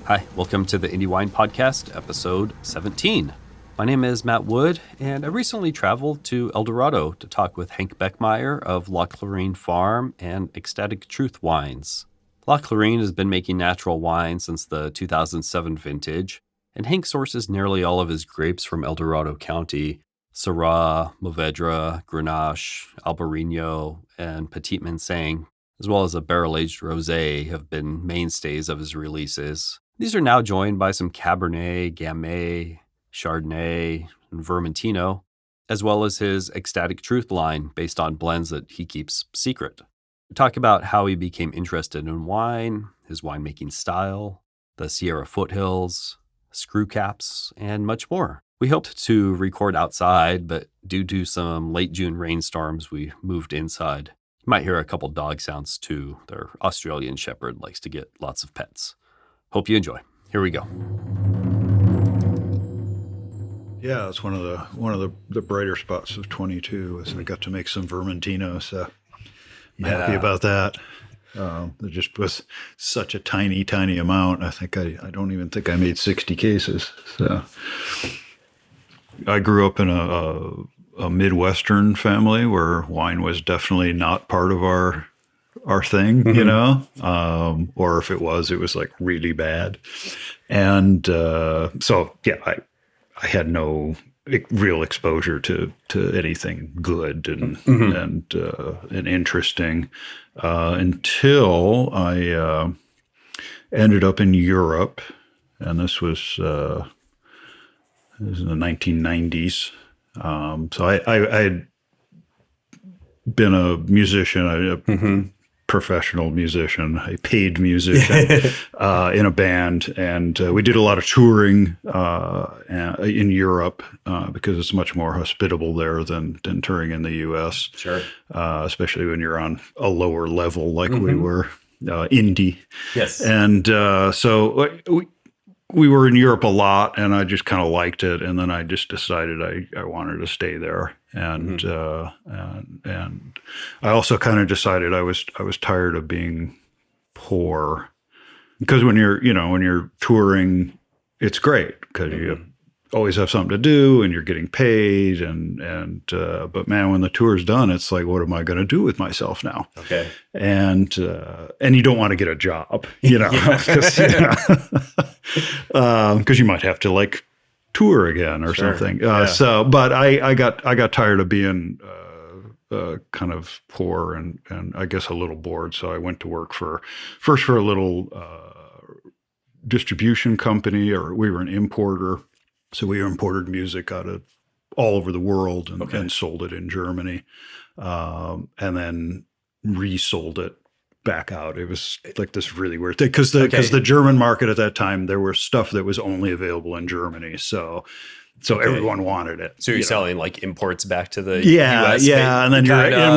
Hi, welcome to the Indie Wine Podcast, episode 17. My name is Matt Wood, and I recently traveled to El Dorado to talk with Hank Beckmeyer of Clarine Farm and Ecstatic Truth Wines. Clarine has been making natural wine since the 2007 vintage, and Hank sources nearly all of his grapes from El Dorado County. Syrah, Mourvedre, Grenache, Albarino, and Petit Manseng, as well as a barrel-aged rosé, have been mainstays of his releases. These are now joined by some Cabernet, Gamay, Chardonnay, and Vermentino, as well as his Ecstatic Truth line based on blends that he keeps secret. We talk about how he became interested in wine, his winemaking style, the Sierra foothills, screw caps, and much more. We hoped to record outside, but due to some late June rainstorms, we moved inside. You might hear a couple dog sounds too. Their Australian Shepherd likes to get lots of pets. Hope you enjoy. Here we go. Yeah, it's one of the brighter spots of 22. Is I got to make some Vermentino, so I'm happy about that. There just was such a tiny amount. I think I don't even think I made 60 cases. So I grew up in a Midwestern family where wine was definitely not part of our thing, you know, or if it was like really bad. And so, yeah, I had no real exposure to anything good and interesting until I ended up in Europe, and this was in the 1990s. So I had been a musician, professional musician, a paid musician in a band. And we did a lot of touring in Europe because it's much more hospitable there than touring in the U.S. Sure. Especially when you're on a lower level like we were, indie. Yes. And so we were in Europe a lot, and I just kind of liked it. And then I just decided I wanted to stay there. And and I also kind of decided I was tired of being poor, because when you're touring, it's great because you always have something to do and you're getting paid and but man, when the tour's done, it's like, what am I going to do with myself now? Okay. And you don't want to get a job, because you might have to like tour again or something. So, but I got tired of being kind of poor and I guess a little bored. So I went to work for a little distribution company, or we were an importer. So we imported music out of all over the world and sold it in Germany, and then resold it back out. It was like this really weird thing because the German market at that time, there was stuff that was only available in Germany. So everyone wanted it. So you're selling like imports back to the US? Yeah. And then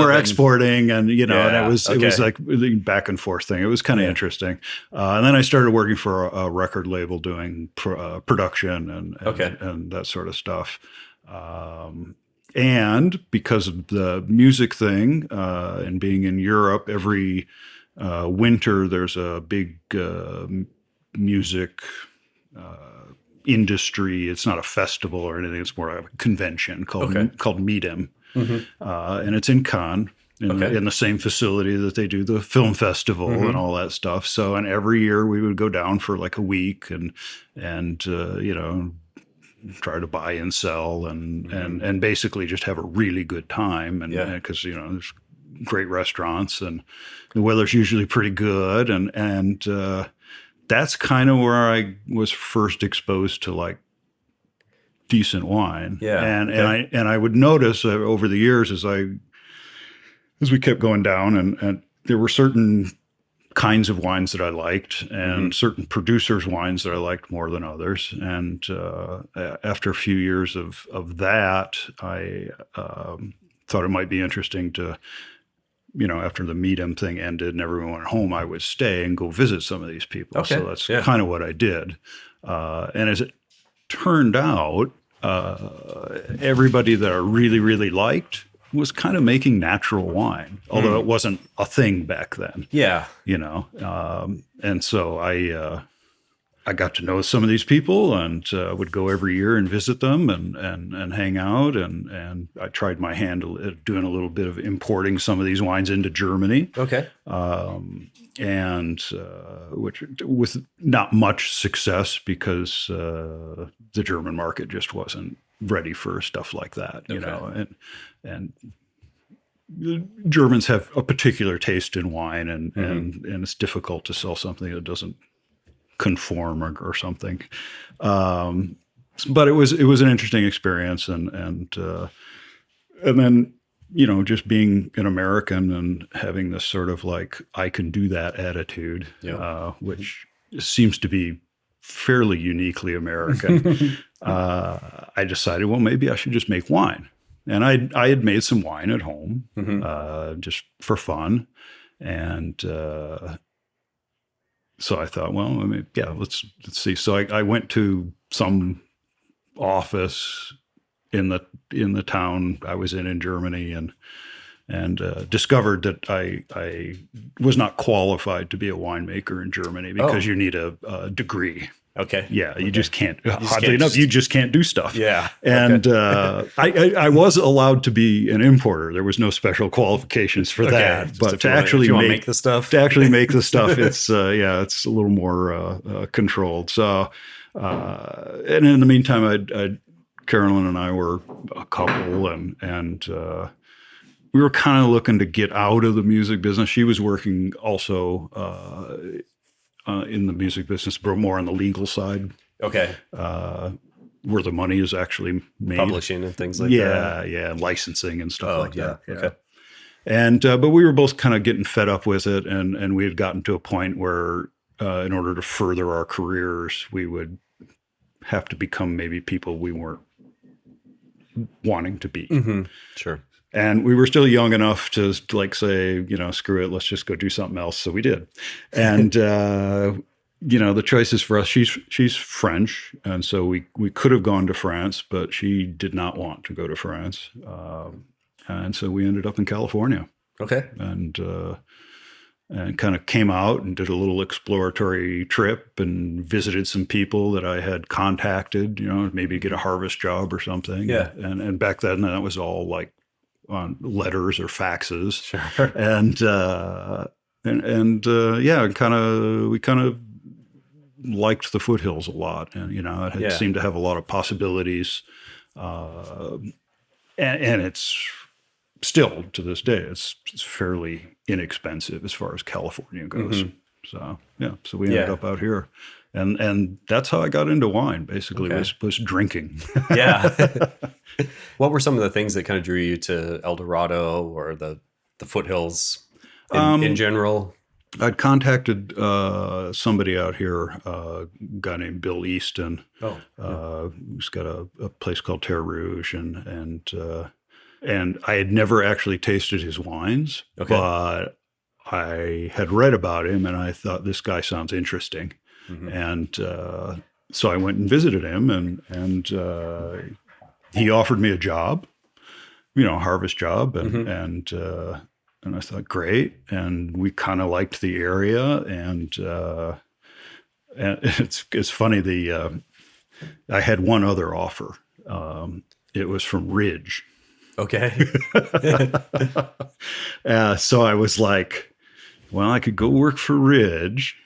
we're exporting and and it was like a back and forth thing. It was kind of interesting. And then I started working for a record label doing production and that sort of stuff. And because of the music thing and being in Europe, every winter there's a big music industry. It's not a festival or anything. It's more of a convention called Meedem. And it's in Cannes, in the same facility that they do the film festival and all that stuff. So, and every year we would go down for like a week and try to buy and sell and basically just have a really good time. And because, there's great restaurants and the weather's usually pretty good. And that's kind of where I was first exposed to like decent wine. Yeah. And I would notice over the years as we kept going down and there were certain kinds of wines that I liked and certain producers' wines that I liked more than others. And after a few years of that, I thought it might be interesting to, after the Meedem thing ended and everyone went home, I would stay and go visit some of these people. Okay. So that's kind of what I did. And as it turned out, everybody that I really, really liked was kind of making natural wine, although it wasn't a thing back then. Yeah. And so I got to know some of these people and would go every year and visit them and hang out. And I tried my hand at doing a little bit of importing some of these wines into Germany. Okay. And which with not much success because the German market just wasn't ready for stuff like that, you know, and the Germans have a particular taste in wine and it's difficult to sell something that doesn't conform or something. But it was an interesting experience and then, you know, just being an American and having this sort of like, I can do that attitude, which seems to be fairly uniquely American. I decided, well, maybe I should just make wine. And I had made some wine at home, just for fun. And, so I thought, well, I mean, yeah, let's see. So I went to some office in the town I was in Germany and discovered that I was not qualified to be a winemaker in Germany because you need a degree. Okay. Yeah, you just can't. Oddly enough, you just can't do stuff. Yeah. And I was allowed to be an importer. There was no special qualifications for that. But to actually make the stuff, it's it's a little more controlled. So, and in the meantime, Carolyn and I were a couple, and we were kind of looking to get out of the music business. She was working also in the music business, but more on the legal side. Okay. Where the money is actually made. Publishing and things like that. Yeah, and licensing and stuff like that. Yeah. Okay. And but we were both kind of getting fed up with it, and we had gotten to a point where in order to further our careers, we would have to become maybe people we weren't wanting to be. Mm-hmm. Sure. And we were still young enough to like say, you know, screw it, let's just go do something else. So we did. And, you know, the choices for us, she's French. And so we could have gone to France, but she did not want to go to France. And so we ended up in California. Okay. And kind of came out and did a little exploratory trip and visited some people that I had contacted, you know, maybe get a harvest job or something. Yeah. And back then that was all like on letters or faxes. Sure. We kind of liked the foothills a lot. And, you know, it seemed to have a lot of possibilities. And it's still to this day, it's fairly inexpensive as far as California goes. Mm-hmm. So we ended up out here, and that's how I got into wine. Basically, was drinking. Yeah. What were some of the things that kind of drew you to El Dorado or the foothills in general? I'd contacted somebody out here, a guy named Bill Easton. Who's got a place called Terre Rouge, and I had never actually tasted his wines, but I had read about him and I thought this guy sounds interesting. Mm-hmm. And so I went and visited him and he offered me a job, you know, a harvest job. And I thought, great. And we kind of liked the area. And it's funny. I had one other offer. It was from Ridge. Okay. So I was like, well, I could go work for Ridge,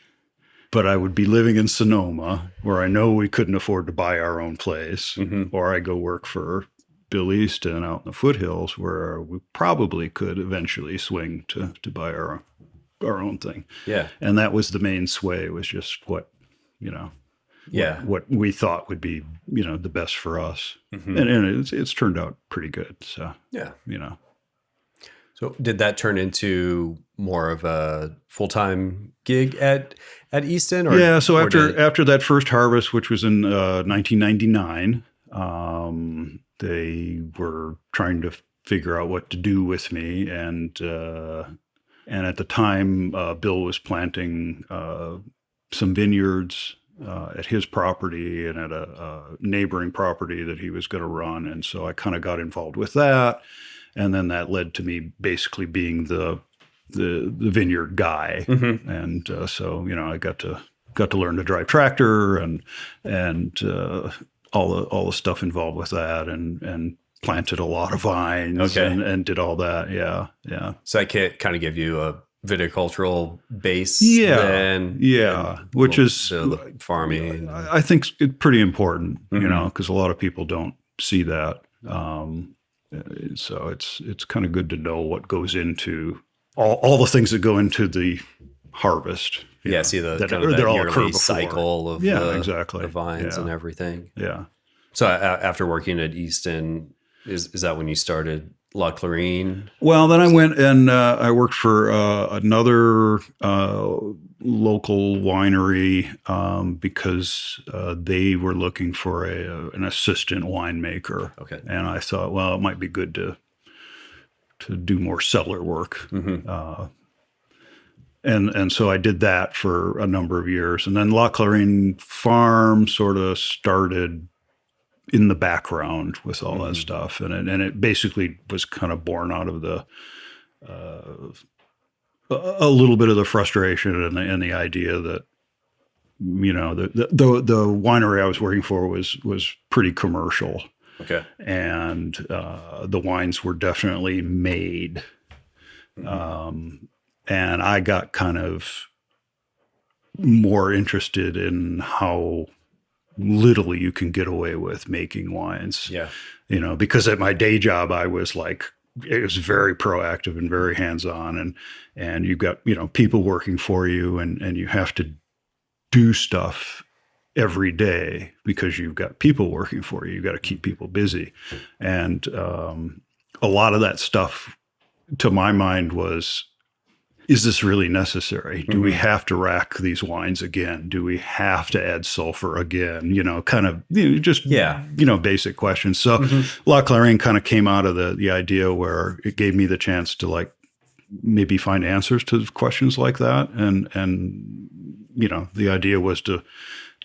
but I would be living in Sonoma where I know we couldn't afford to buy our own place, or I go work for Bill Easton out in the foothills where we probably could eventually swing to buy our own thing. Yeah. And that was the main sway, was just what, you know, what we thought would be, you know, the best for us. Mm-hmm. And it's turned out pretty good. So, you know. So did that turn into more of a full-time gig at Easton? Or, so after that first harvest, which was in 1999, they were trying to figure out what to do with me. And at the time, Bill was planting some vineyards at his property and at a neighboring property that he was going to run. And so I kind of got involved with that. And then that led to me basically being the vineyard guy. Mm-hmm. And so, you know, I got to got to learn to drive tractor and all the stuff involved with that, and planted a lot of vines and did all that. Yeah. Yeah. So I can kind of give you a viticultural base. Yeah. Then, yeah. Which is the farming. I think it's pretty important, Mm-hmm. because a lot of people don't see that. So it's kind of good to know what goes into all the things that go into the harvest. Yeah, see that they're all yearly occur before. cycle of exactly. the vines Yeah. and everything. Yeah. So after working at Easton, is that when you started La Clarine? Well, then I went and I worked for another local winery because they were looking for an assistant winemaker. Okay. And I thought, well, it might be good to do more cellar work. Mm-hmm. And so I did that for a number of years. And then La Clarine Farm sort of started in the background with all that stuff. And it basically was kind of born out of a little bit of the frustration and the idea that, the winery I was working for was pretty commercial. Okay. And the wines were definitely made. And I got kind of more interested in how little you can get away with making wines. Yeah. Because at my day job, I was it was very proactive and very hands-on, and you've got, people working for you, and you have to do stuff every day because you've got people working for you. You've got to keep people busy. And a lot of that stuff, to my mind, was, is this really necessary? Do we have to rack these wines again? Do we have to add sulfur again? Basic questions. So La Clarine kind of came out of the idea where it gave me the chance to maybe find answers to questions like that. And the idea was to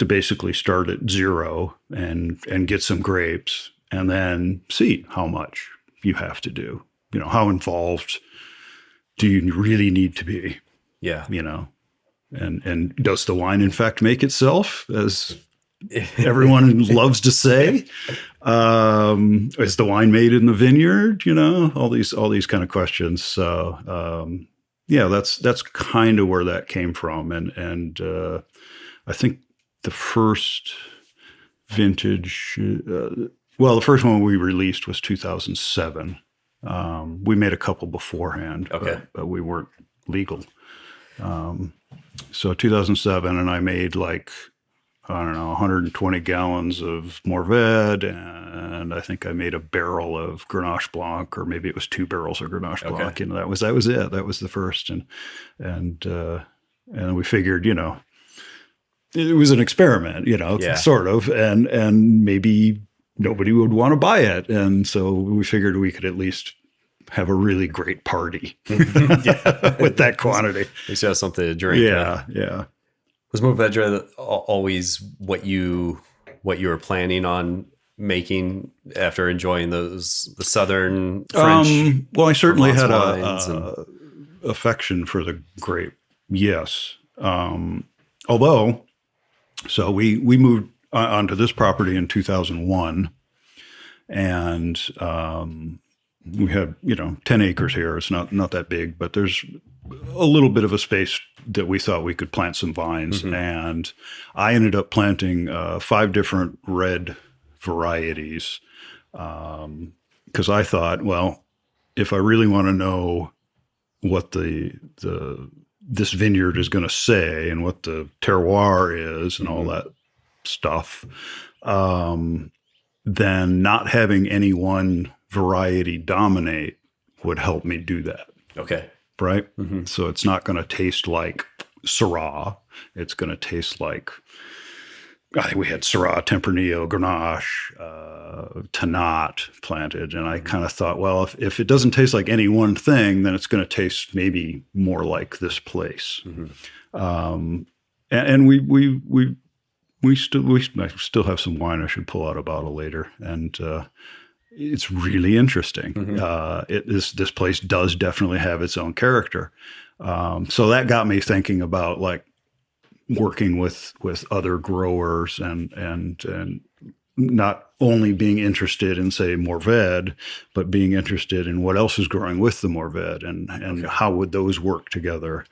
basically start at zero and get some grapes and then see how much you have to do, how involved do you really need to be? Yeah. And does the wine in fact make itself, as everyone loves to say? Is the wine made in the vineyard? All these kind of questions. So that's kind of where that came from. And I think the first vintage, the first one we released was 2007. We made a couple beforehand, but we weren't legal. So 2007, and I made 120 gallons of Mourvèdre, and I think I made a barrel of Grenache Blanc, or maybe it was 2 barrels of Grenache Blanc. That was it. That was the first, and we figured, it was an experiment, sort of, and maybe nobody would want to buy it. And so we figured we could at least have a really great party with that quantity. At least you have something to drink. Yeah. Yeah. Was Mourvèdre always what you were planning on making after enjoying the Southern French? Well, I certainly had a affection for the grape. Yes. Although, so we moved onto this property in 2001, and we had 10 acres here. It's not that big, but there's a little bit of a space that we thought we could plant some vines. And I ended up planting 5 different red varieties because I thought, well, if I really want to know what this vineyard is going to say and what the terroir is and all that stuff, then not having any one variety dominate would help me do that. Okay. Right? So it's not going to taste like Syrah. It's going to taste like, I think we had Syrah, Tempranillo, Grenache, Tannat planted. And I kind of thought, well, if it doesn't taste like any one thing, then it's going to taste maybe more like this place. And we still have some wine I should pull out a bottle later. And it's really interesting. This place does definitely have its own character. So that got me thinking about working with other growers and not only being interested in, say, Mourvèdre, but being interested in what else is growing with the Mourvèdre and how would those work together.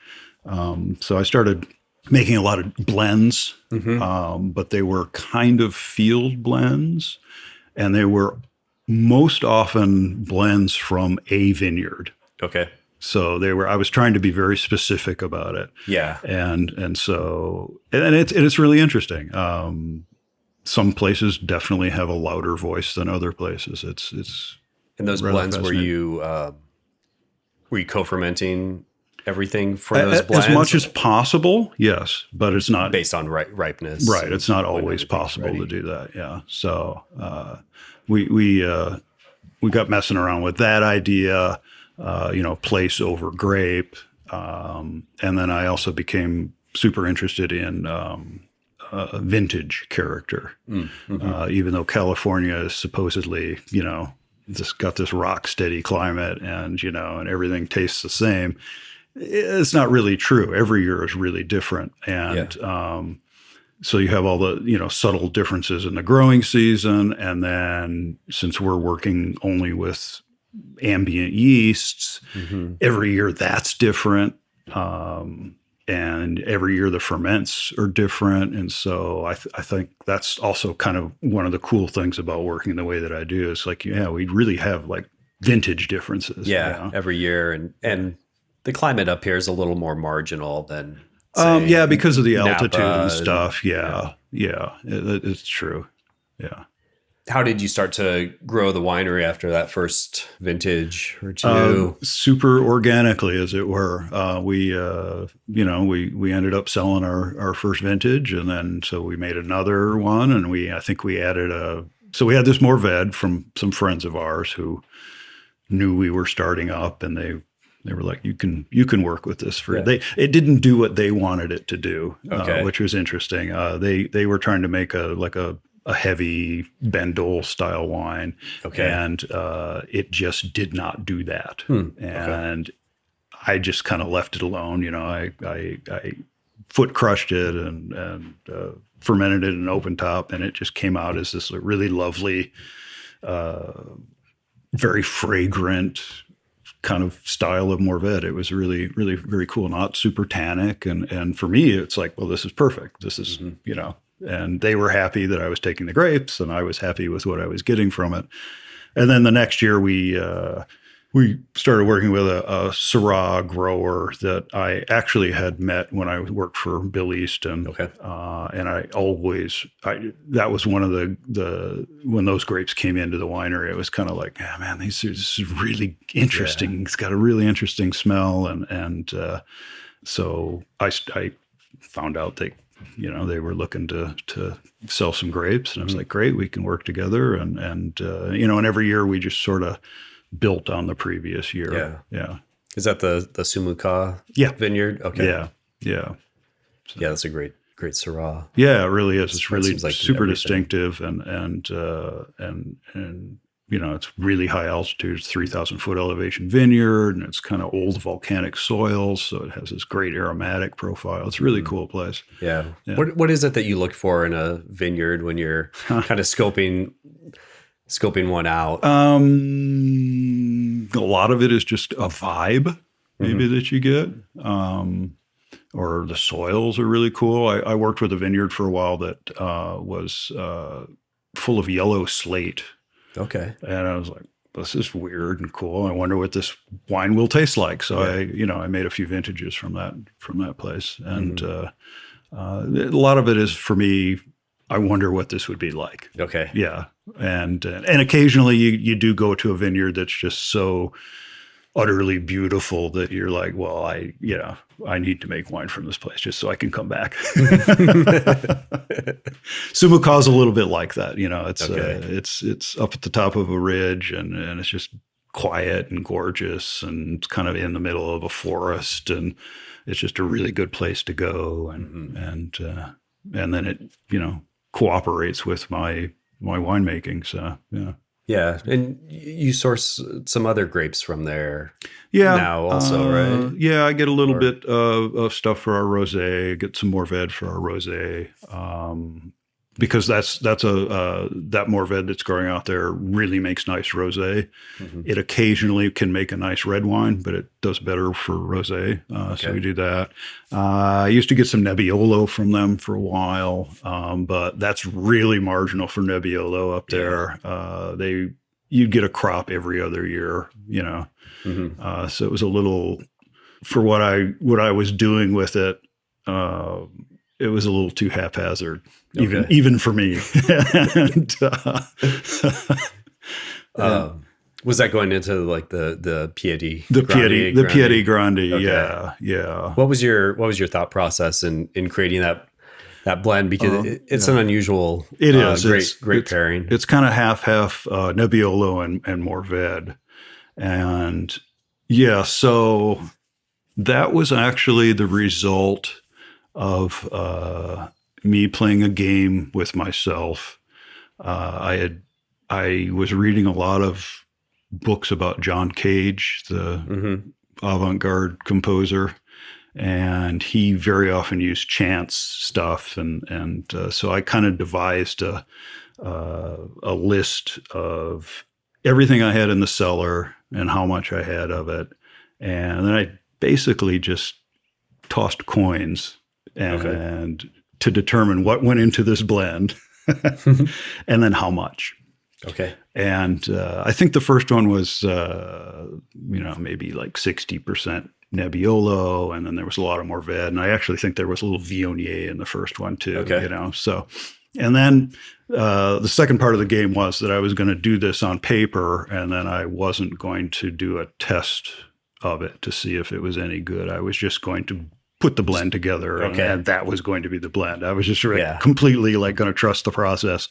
So I started making a lot of blends, but they were kind of field blends, and they were most often blends from a vineyard. Okay. So I was trying to be very specific about it. Yeah. And it's really interesting. Some places definitely have a louder voice than other places. It's in those blends, were you co-fermenting everything for those blends? As much as possible, yes, but it's not based on ripeness. Right. It's not always possible to do that. Yeah. So we got messing around with that idea, place over grape. And then I also became super interested in vintage character, even though California is supposedly, got this rock steady climate and everything tastes the same. It's not really true. Every year is really different. And so you have all the, subtle differences in the growing season. And then since we're working only with ambient yeasts, every year that's different. And every year the ferments are different. And so I think that's also kind of one of the cool things about working the way that I do. Is like, we really have like vintage differences. Yeah, every year. And the climate up here is a little more marginal than, say, because of the altitude Napa and stuff. It's true. Yeah. How did you start to grow the winery after that first vintage or two? Super organically, as it were. We ended up selling our first vintage, and then so we made another one, and I think we added so we had this Mourvèdre from some friends of ours who knew we were starting up, and they were like, you can work with this it didn't do what they wanted it to do, which was interesting. They were trying to make a heavy Bandol style wine. And it just did not do that. And I just kind of left it alone. I foot crushed it and fermented it in an open top, and it just came out as this really lovely, very fragrant kind of style of Mourvèdre. It was really, really very cool, not super tannic. And for me, it's like, well, this is perfect. This is, and they were happy that I was taking the grapes, and I was happy with what I was getting from it. And then the next year we started working with a Syrah grower that I actually had met when I worked for Bill Easton. And that was one of the when those grapes came into the winery, it was kind of like, man, this is really interesting. It's got a really interesting smell. And so I found out that, they were looking to sell some grapes, and I was like, great, we can work together. And every year we just sort of built on the previous year. Yeah. Is that the Sumuka vineyard? Okay. Yeah. So, that's a great Syrah. Yeah, it really is. It's really like super distinctive and it's really high altitude. It's 3,000 foot elevation vineyard, and it's kind of old volcanic soils. So it has this great aromatic profile. It's a really cool place. Yeah. What is it that you look for in a vineyard when you're kind of scoping one out? A lot of it is just a vibe maybe that you get. Or the soils are really cool. I worked with a vineyard for a while that was full of yellow slate. Okay. And I was like, this is weird and cool. I wonder what this wine will taste like. So I made a few vintages from that place. And a lot of it is, for me, I wonder what this would be like. Okay. Yeah. And occasionally you do go to a vineyard that's just so utterly beautiful that you're like, well, I need to make wine from this place just so I can come back. Sumuka's a little bit like that. It's up at the top of a ridge, and it's just quiet and gorgeous, and it's kind of in the middle of a forest, and it's just a really good place to go. And then it, cooperates with my winemaking. So, yeah. Yeah, and you source some other grapes from there Yeah. now also, right? Yeah, I get a little Or bit of stuff for our rosé. Get some Morved for our rosé. Because that's that Morved that's growing out there really makes nice rosé. Mhm. It occasionally can make a nice red wine, but it does better for rosé. So we do that. I used to get some Nebbiolo from them for a while, but that's really marginal for Nebbiolo up there. You'd get a crop every other year, you know. So it was a little, for what I was doing with it. It was a little too haphazard, even for me. and, was that going into like the Piedi the Piedi Grande? Okay. Yeah. What was your thought process in creating that blend? Because it's an unusual, it is great pairing. It's kind of half Nebbiolo and Morved, and yeah. So that was actually the result of me playing a game with myself. I was reading a lot of books about John Cage, the avant-garde composer, and he very often used chance stuff, and so I kind of devised a list of everything I had in the cellar and how much I had of it, and then I basically just tossed coins and to determine what went into this blend and then how much. Okay. And I think the first one was, maybe like 60% Nebbiolo, and then there was a lot of Morved. And I actually think there was a little Viognier in the first one too, so. And then the second part of the game was that I was going to do this on paper, and then I wasn't going to do a test of it to see if it was any good. I was just going to put the blend together, and that was going to be the blend. I was just completely like going to trust the process.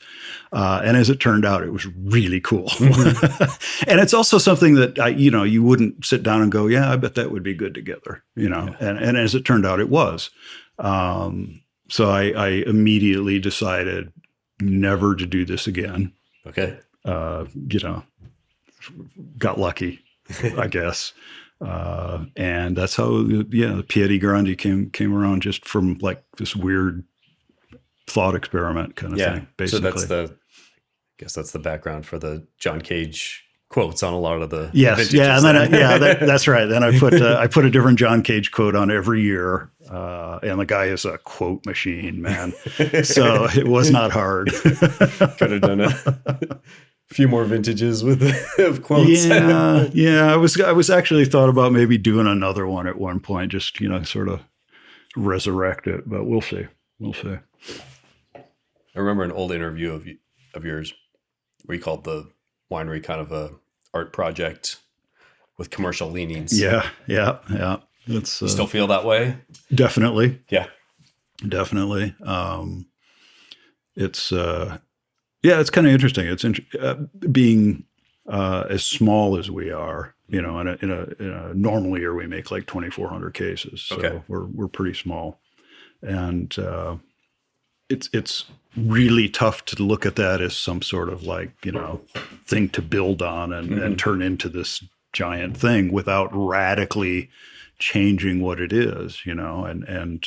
And as it turned out, it was really cool. And it's also something that you wouldn't sit down and go, yeah, I bet that would be good together, and as it turned out, it was. So I immediately decided never to do this again. Okay. Got lucky, I guess. And that's how, the Piedi Grande came around, just from like this weird thought experiment kind of thing, basically. So I guess that's the background for the John Cage quotes on a lot of the vintages. And then that's right. Then I put a different John Cage quote on every year, and the guy is a quote machine, man. So it was not hard. Could have done a few more vintages with of quotes. Yeah. I was actually thought about maybe doing another one at one point, just sort of resurrect it, but we'll see. I remember an old interview of yours where you called the winery kind of a art project with commercial leanings. Yeah. It's you still feel that way? Definitely. Yeah. Definitely. It's kind of interesting. It's being as small as we are, in a normal year we make like 2,400 cases. So we're pretty small, and it's really tough to look at that as some sort of like thing to build on and turn into this giant thing without radically changing what it is, and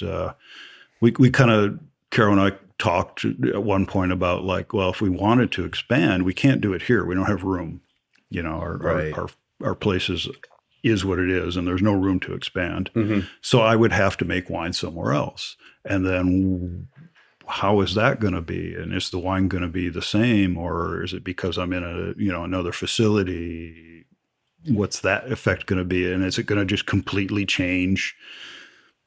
we kind of, Carol and I talked at one point about like, well, if we wanted to expand, we can't do it here. We don't have room. Our place is what it is, and there's no room to expand. So I would have to make wine somewhere else. And then how is that going to be? And is the wine going to be the same, or is it because I'm in another facility? What's that effect going to be? And is it going to just completely change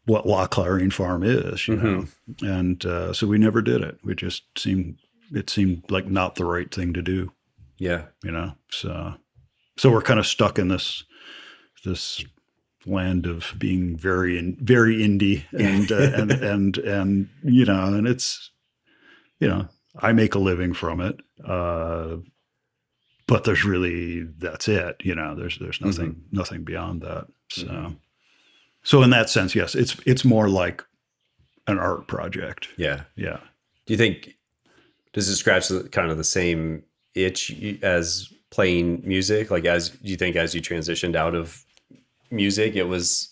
what La Clarine Farm is, And so we never did it. It seemed like not the right thing to do. Yeah. So we're kind of stuck in this land of being very indie and it's, I make a living from it. But that's it. There's nothing beyond that. So in that sense, yes, it's more like an art project. Yeah. Yeah. Do you think, does it scratch kind of the same itch as playing music? Like, as do you think as you transitioned out of music, it was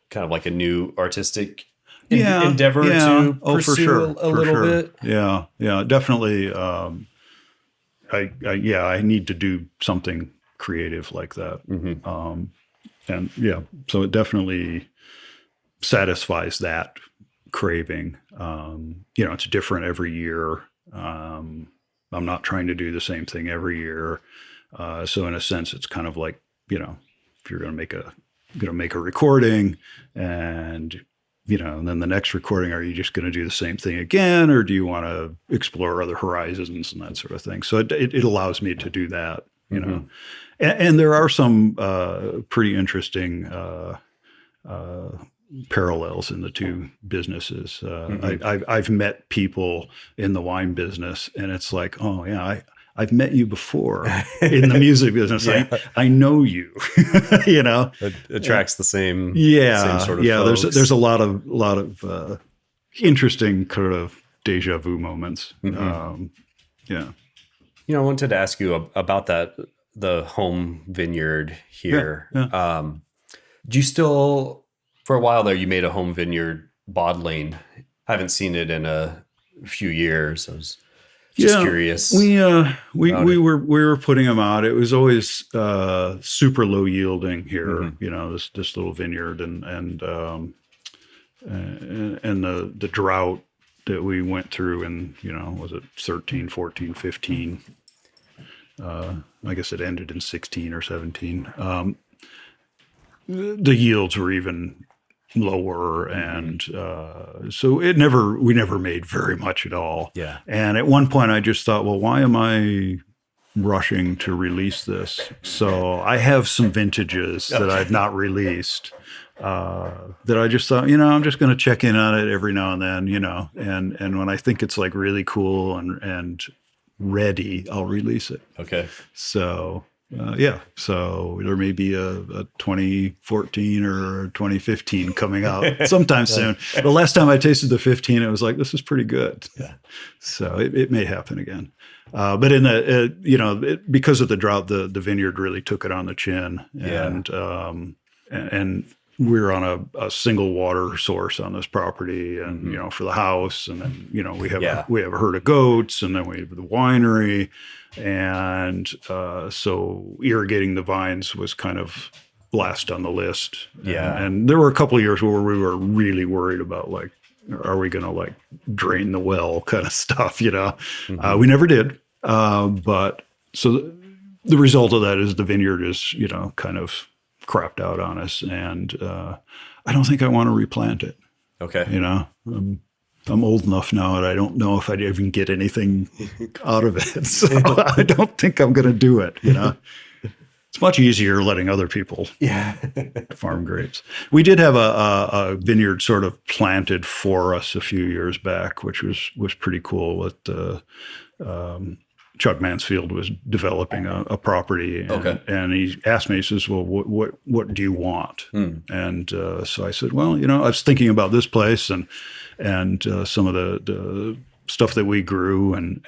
kind of like a new artistic endeavor to pursue a little bit? Yeah, definitely. I need to do something creative like that. And yeah, so it definitely satisfies that craving. It's different every year. I'm not trying to do the same thing every year. So in a sense, it's kind of like, if you're going to make a recording and then the next recording, are you just going to do the same thing again, or do you want to explore other horizons and that sort of thing? So it allows me to do that, and there are some pretty interesting parallels in the two businesses. I've met people in the wine business, and it's like, oh yeah, I've met you before in the music business. I know you. It attracts the same sort of folks. There's a lot of interesting kind of deja vu moments. I wanted to ask you about the home vineyard here. Do you still, for a while there, you made a home vineyard bottling? I haven't seen it in a few years. I was just curious. We were putting them out. It was always super low yielding here. This little vineyard and the drought that we went through in was it 13, 14, 15. I guess it ended in 16 or 17. The yields were even lower, and so we never made very much at all. And at one point I just thought, well, why am I rushing to release this? So I have some vintages that I've not released that I just thought, I'm just going to check in on it every now and then, and when I think it's like really cool and ready, I'll release it. So so there may be a 2014 or 2015 coming out sometime soon. The last time I tasted the 15, it was like, this is pretty good. So it may happen again. But in the, because of the drought, the vineyard really took it on the chin. And we're on a single water source on this property, and for the house, and then we have a herd of goats, and then we have the winery, and so irrigating the vines was kind of last on the list. And there were a couple of years where we were really worried about, like, are we going to like drain the well kind of stuff? We never did, but so the result of that is the vineyard is kind of crapped out on us, and I don't think I want to replant it. I'm old enough now, and I don't know if I'd even get anything out of it. So I don't think I'm going to do it. It's much easier letting other people farm grapes. We did have a vineyard sort of planted for us a few years back, which was pretty cool. With Chuck Mansfield was developing a property, and he asked me, he says, well, what do you want? And so I said, well, I was thinking about this place and some of the stuff that we grew, and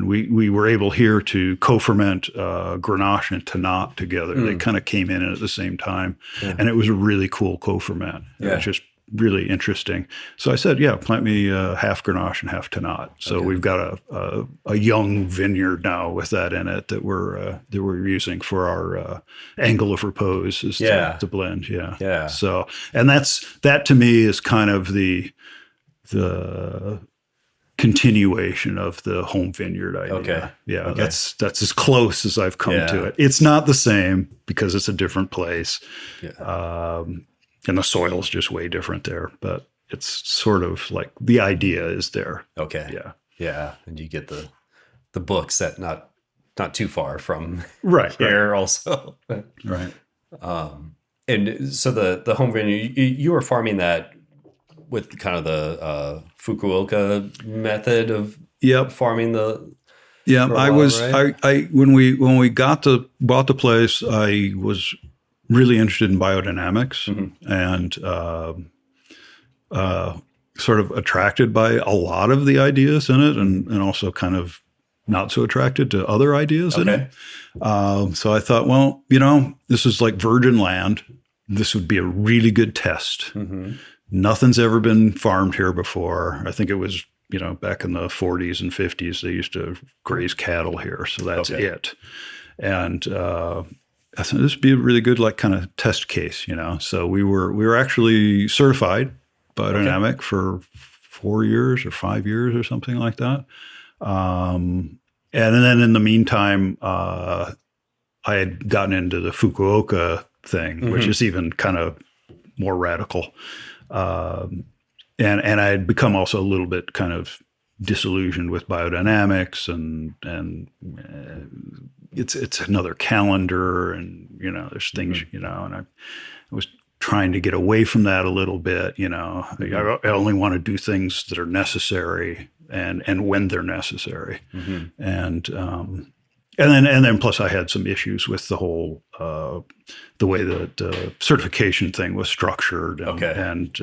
we were able here to co-ferment Grenache and Tannat together. They kind of came in at the same time, and it was a really cool co-ferment. It was just really interesting. So I said, plant me half Grenache and half Tannat. So we've got a young vineyard now with that in it that we're using for our angle of repose is to blend. So, and that to me is kind of the continuation of the home vineyard idea. That's as close as I've come to it. It's not the same because it's a different place. And the soil is just way different there, but it's sort of like the idea is there. And you get the books that not too far from here also. And so the home vineyard, you were farming that with kind of the Fukuoka method of farming the. I was I when we bought the place, I was really interested in biodynamics and sort of attracted by a lot of the ideas in it, and also kind of not so attracted to other ideas in Okay. it. So I thought, well, this is like virgin land. This would be a really good test. Mm-hmm. Nothing's ever been farmed here before. I think it was, back in the 40s and 50s, they used to graze cattle here. So that's it. And I thought this would be a really good, like, kind of test case, So we were actually certified biodynamic for 4 years or 5 years or something like that. And then in the meantime, I had gotten into the Fukuoka thing, which is even kind of more radical. And I had become also a little bit kind of disillusioned with biodynamics and it's another calendar and, there's things, and I was trying to get away from that a little bit, I only want to do things that are necessary and when they're necessary. And then plus I had some issues with the whole, the way that the certification thing was structured and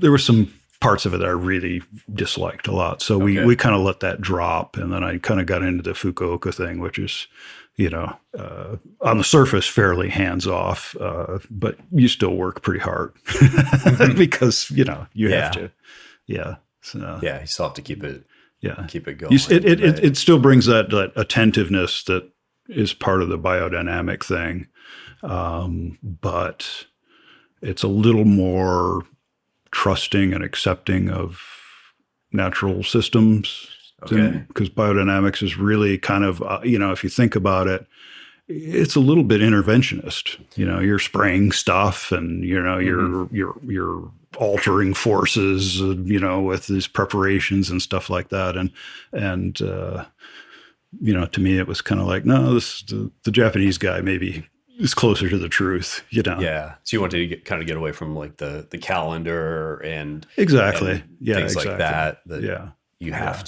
there were some parts of it that I really disliked a lot. So we kind of let that drop. And then I kind of got into the Fukuoka thing, which is, on the surface, fairly hands off, but you still work pretty hard because, you have to. Yeah. So, yeah. You still have to keep it going. It still brings that attentiveness that is part of the biodynamic thing. But it's a little more trusting and accepting of natural systems because biodynamics is really kind of, if you think about it, it's a little bit interventionist. You're spraying stuff and, you're altering forces, with these preparations and stuff like that. And to me, it was kind of like, no, the Japanese guy maybe is closer to the truth, Yeah. So you wanted to kind of get away from like the calendar and exactly. And things like that. You have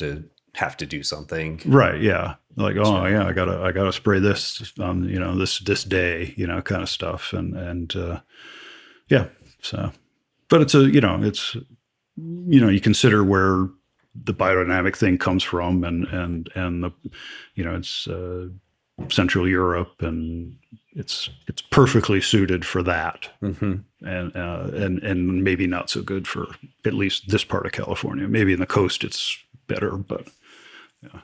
to do something. Right. Yeah. Like, I gotta spray this on, this day, kind of stuff. And so, but it's you consider where the biodynamic thing comes from and the, it's Central Europe and it's perfectly suited for that. And maybe not so good for at least this part of California. Maybe in the coast it's better, but yeah.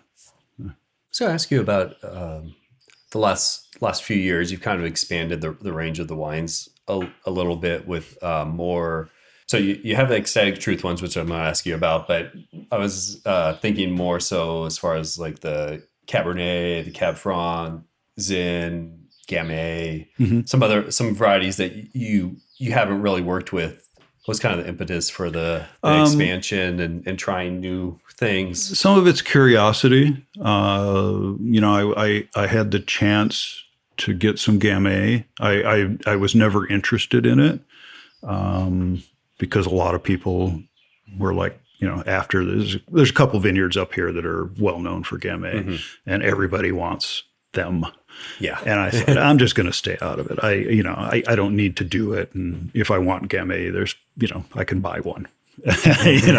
So I ask you about the last few years. You've kind of expanded the range of the wines a little bit with more. So you have the Ecstatic Truth ones, which I'm going to ask you about, but I was thinking more so as far as like the Cabernet, the Cab Franc, Zin, Gamay, some varieties that you haven't really worked with. What's kind of the impetus for the expansion and trying new things? Some of it's curiosity. I had the chance to get some Gamay. I was never interested in it because a lot of people were like, after there's a couple vineyards up here that are well known for Gamay, and everybody wants them. Yeah. And I thought, I'm just going to stay out of it. I don't need to do it. And if I want Gamay, there's, I can buy one. Kind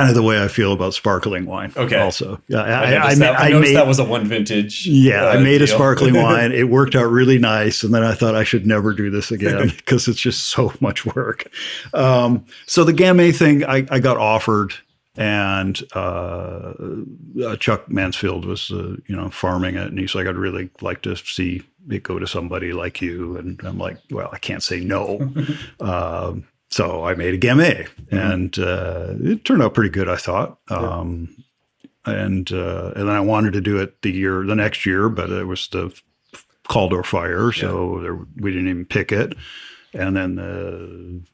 of the way I feel about sparkling wine. Okay. Also, I noticed that was a one vintage. Yeah, I made a sparkling wine. It worked out really nice, and then I thought I should never do this again because it's just so much work. So the Gamay thing, I got offered, and Chuck Mansfield was farming it, and he's like, I'd really like to see it go to somebody like you, and I'm like, well, I can't say no. So I made a Gamay, and it turned out pretty good, I thought. And then I wanted to do it the next year, but it was the Caldor fire, so we didn't even pick it. And then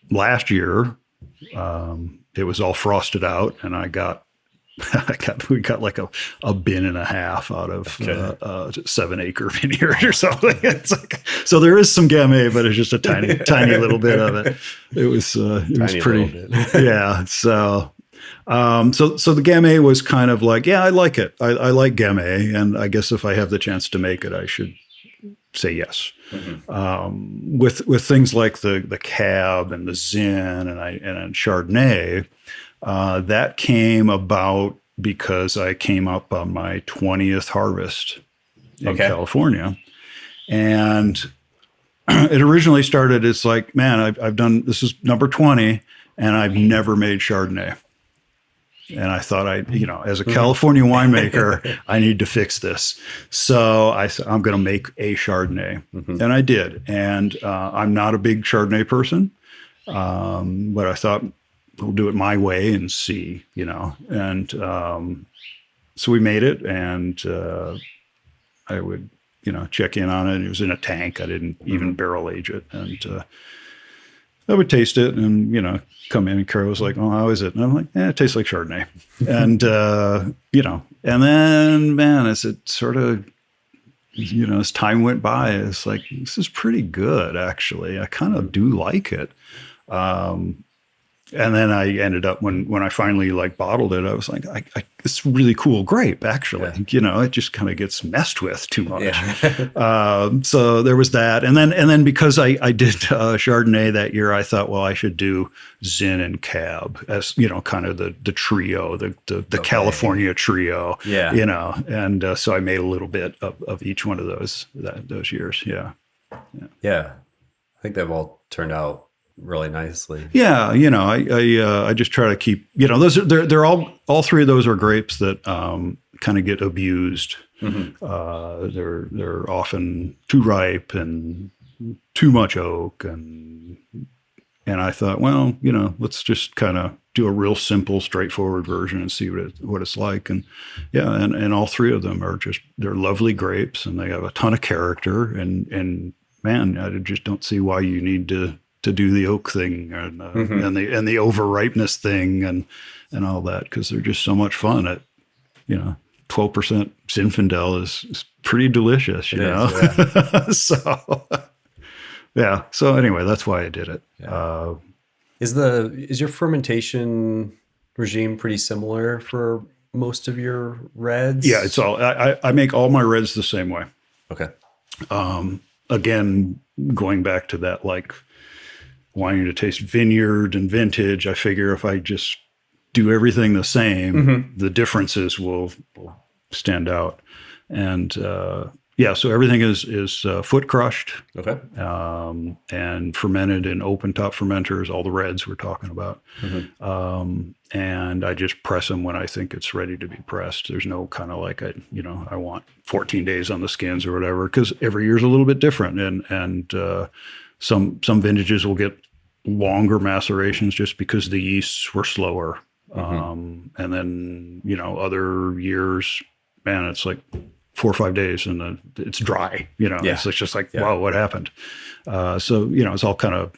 last year, it was all frosted out, and we got like a bin and a half out of 7-acre vineyard or something. It's like, so there is some Gamay, but it's just a tiny little bit of it. It was pretty, yeah. So the Gamay was kind of like, yeah, I like it. I like Gamay, and I guess if I have the chance to make it, I should say yes. With things like the Cab and the Zin and Chardonnay, that came about because I came up on my 20th harvest in California, and it originally started. It's like, man, I've done, this is number 20, and I've never made Chardonnay. And I thought as a California winemaker, I need to fix this. So I said, I'm going to make a Chardonnay. And I did. And I'm not a big Chardonnay person, but I thought we'll do it my way and see, And so we made it, and I would, check in on it. It was in a tank. I didn't even barrel age it. And I would taste it and, come in, and Carol was like, "Oh, how is it?" And I'm like, "It tastes like Chardonnay." And, and then, man, as it sort of, as time went by, it's like, this is pretty good, actually. I kind of do like it. And then I ended up, when I finally bottled it, I was like, it's really cool grape, actually. It just kind of gets messed with too much. So there was that. And then because I did Chardonnay that year, I thought, well, I should do Zin and Cab as, kind of the trio, the California trio, and so I made a little bit of each one of those years. Yeah. I think they've all turned out really nicely. Yeah, I just try to keep, those are, they're all three of those are grapes that kind of get abused. They're often too ripe and too much oak, and I thought, well, let's just kind of do a real simple, straightforward version and see what it's like. And and all three of them are they're lovely grapes, and they have a ton of character. And man, I just don't see why you need to do the oak thing and the over ripeness thing and all that, because they're just so much fun. At 12% Zinfandel is pretty delicious, So so anyway, that's why I did it. Is your fermentation regime pretty similar for most of your reds? Yeah, it's all I make all my reds the same way. Okay. Again, going back to that, wanting to taste vineyard and vintage, I figure if I just do everything the same, the differences will stand out. And so everything is foot crushed, and fermented in open top fermenters, all the reds we're talking about. And I just press them when I think it's ready to be pressed. There's no kind of I want 14 days on the skins or whatever, because every year's a little bit different. And some vintages will get longer macerations just because the yeasts were slower. And then, other years, man, it's like 4 or 5 days and it's dry, it's just like, wow, what happened? So, it's all kind of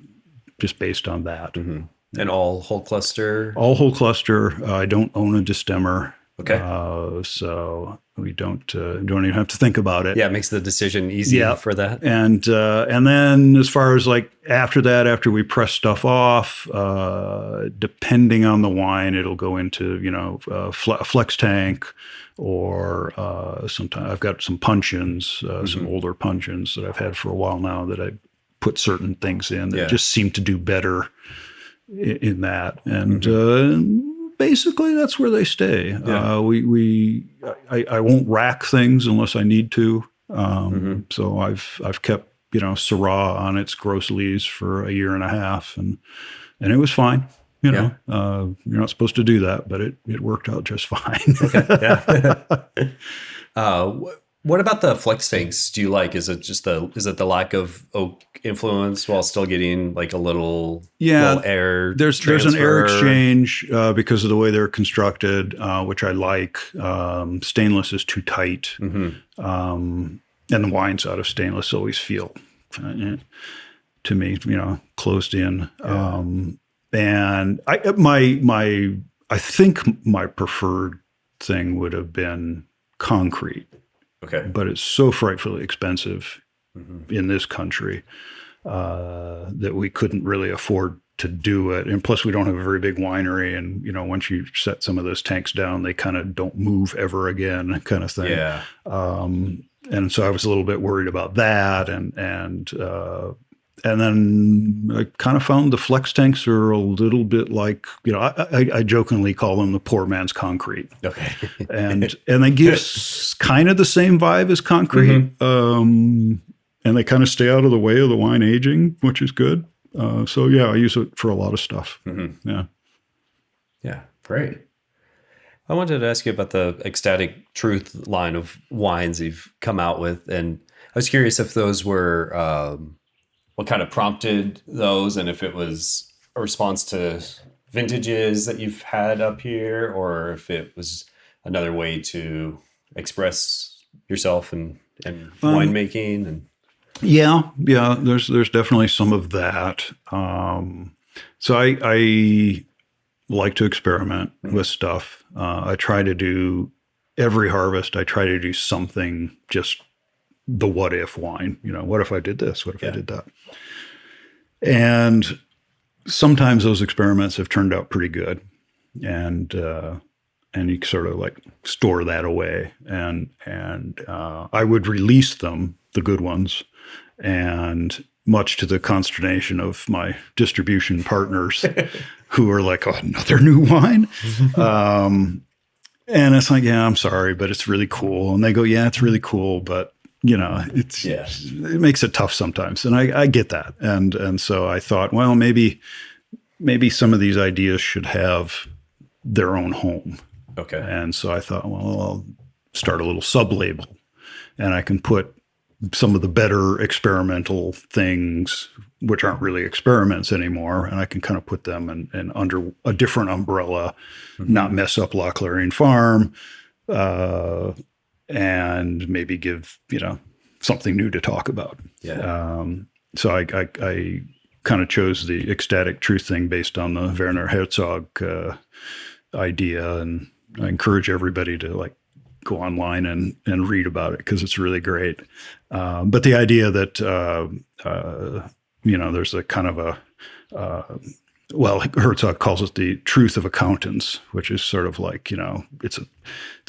just based on that. And all whole cluster? All whole cluster. I don't own a distemmer. Okay. So we don't even have to think about it. Yeah, it makes the decision easy for that. And then as far as after that, after we press stuff off, depending on the wine, it'll go into flex tank, or sometimes I've got some puncheons, some older puncheons that I've had for a while now that I put certain things in that just seem to do better in that. And basically that's where they stay. I won't rack things unless I need to. So I've kept, Syrah on its gross lees for a year and a half, and it was fine. You're not supposed to do that, but it worked out just fine. What about the flex tanks? Do you like? Is it the lack of oak influence while still getting a little air? There's an air exchange because of the way they're constructed, which I like. Stainless is too tight, and the wines out of stainless always feel, to me, closed in. And I think my preferred thing would have been concrete. Okay. But it's so frightfully expensive in this country that we couldn't really afford to do it. And plus we don't have a very big winery. And, once you set some of those tanks down, they kind of don't move ever again, kind of thing. and so I was a little bit worried about that, and then I kind of found the flex tanks are a little bit like, I jokingly call them the poor man's concrete. Okay. and they give kind of the same vibe as concrete. And they kind of stay out of the way of the wine aging, which is good. So yeah, I use it for a lot of stuff. Yeah. Yeah. Great. I wanted to ask you about the Ecstatic Truth line of wines you've come out with. And I was curious if those were, what kind of prompted those, and if it was a response to vintages that you've had up here, or if it was another way to express yourself and winemaking. And yeah, there's definitely some of that. So I like to experiment with stuff. I try to do every harvest. I try to do something, just the what if wine. What if I did this? What if I did that? And sometimes those experiments have turned out pretty good, and you sort of like store that away. And I would release them, the good ones, and much to the consternation of my distribution partners, who are like, "Oh, another new wine." And it's like, "Yeah, I'm sorry, but it's really cool." And they go, "Yeah, it's really cool, but it makes it tough sometimes." And I get that. And so I thought, well, maybe some of these ideas should have their own home. Okay. And so I thought, well, I'll start a little sub-label, and I can put some of the better experimental things, which aren't really experiments anymore, and I can kind of put them in under a different umbrella, not mess up La Clarine Farm, and maybe give, something new to talk about. Yeah. So I kind of chose the Ecstatic Truth thing based on the Werner Herzog idea, and I encourage everybody to go online and read about it, because it's really great. But the idea that there's a kind of a Herzog calls it the truth of accountants, which is sort of like, it's